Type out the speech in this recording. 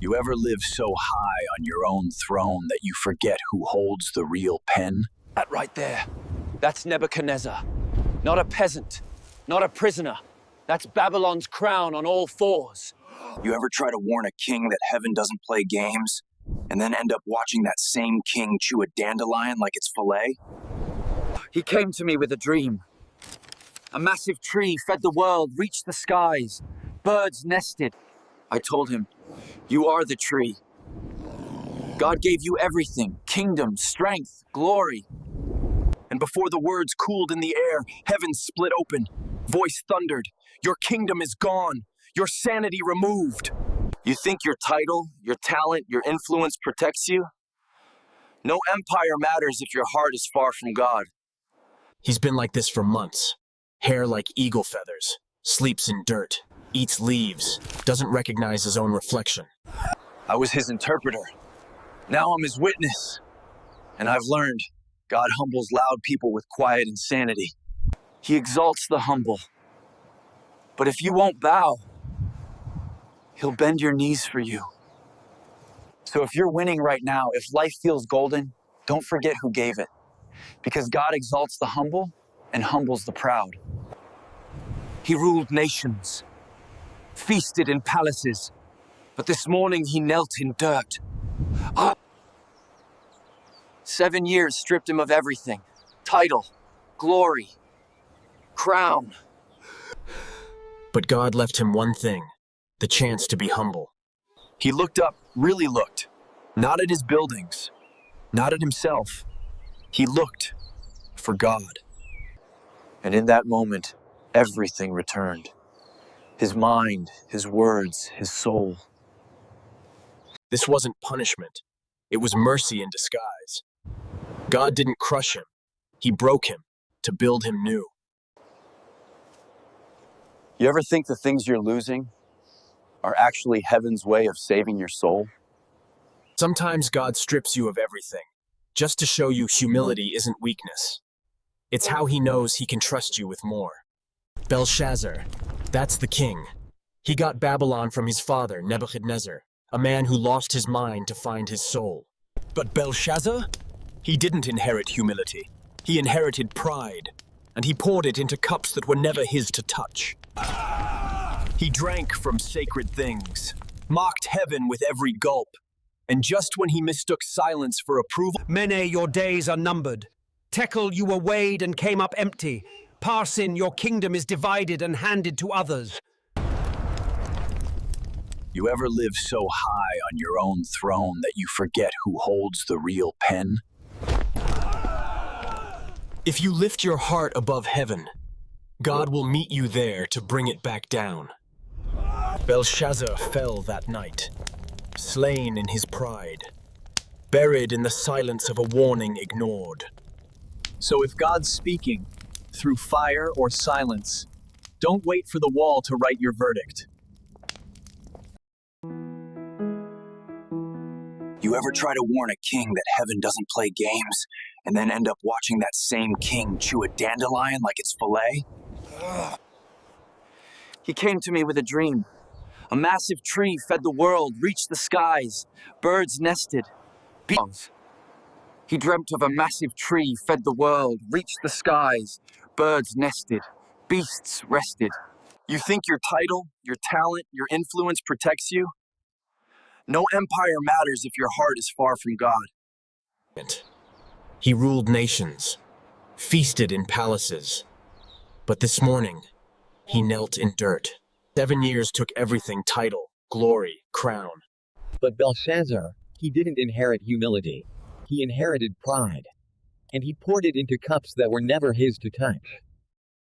You ever live so high on your own throne that you forget who holds the real pen? That right there, that's Nebuchadnezzar. Not a peasant, not a prisoner. That's Babylon's crown on all fours. You ever try to warn a king that heaven doesn't play games, and then end up watching that same king chew a dandelion like it's filet? He came to me with a dream. A massive tree fed the world, reached the skies. Birds nested. I told him, you are the tree. God gave you everything, kingdom, strength, glory. And before the words cooled in the air, heaven split open. Voice thundered, your kingdom is gone, your sanity removed. You think your title, your talent, your influence protects you? No empire matters if your heart is far from God. He's been like this for months. Hair like eagle feathers, sleeps in dirt, eats leaves, doesn't recognize his own reflection. I was his interpreter. Now I'm his witness. And I've learned God humbles loud people with quiet insanity. He exalts the humble. But if you won't bow, he'll bend your knees for you. So if you're winning right now, if life feels golden, don't forget who gave it. Because God exalts the humble and humbles the proud. He ruled nations, feasted in palaces, but this morning he knelt in dirt. 7 years stripped him of everything. Title, glory, crown. But God left him one thing, the chance to be humble. He looked up, really looked. Not at his buildings, not at himself. He looked for God. And in that moment, everything returned. His mind, his words, his soul. This wasn't punishment. It was mercy in disguise. God didn't crush him. He broke him to build him new. You ever think the things you're losing are actually heaven's way of saving your soul? Sometimes God strips you of everything, just to show you humility isn't weakness. It's how he knows he can trust you with more. Belshazzar, that's the king. He got Babylon from his father, Nebuchadnezzar, a man who lost his mind to find his soul. But Belshazzar? He didn't inherit humility. He inherited pride, and he poured it into cups that were never his to touch. He drank from sacred things, mocked heaven with every gulp, and just when he mistook silence for approval— Mene, your days are numbered. Tekel, you were weighed and came up empty. Parsin, your kingdom is divided and handed to others. You ever live so high on your own throne that you forget who holds the real pen? If you lift your heart above heaven, God will meet you there to bring it back down. Belshazzar fell that night, slain in his pride, buried in the silence of a warning ignored. So if God's speaking, through fire or silence, don't wait for the wall to write your verdict. You ever try to warn a king that heaven doesn't play games, and then end up watching that same king chew a dandelion like it's filet? He came to me with a dream. A massive tree fed the world, reached the skies. Birds nested. Babylonz. He dreamt of a massive tree fed the world, reached the skies. Birds nested. Beasts rested. You think your title, your talent, your influence protects you? No empire matters if your heart is far from God. He ruled nations, feasted in palaces. But this morning, he knelt in dirt. 7 years took everything: title, glory, crown. But Belshazzar, he didn't inherit humility. He inherited pride. And he poured it into cups that were never his to touch.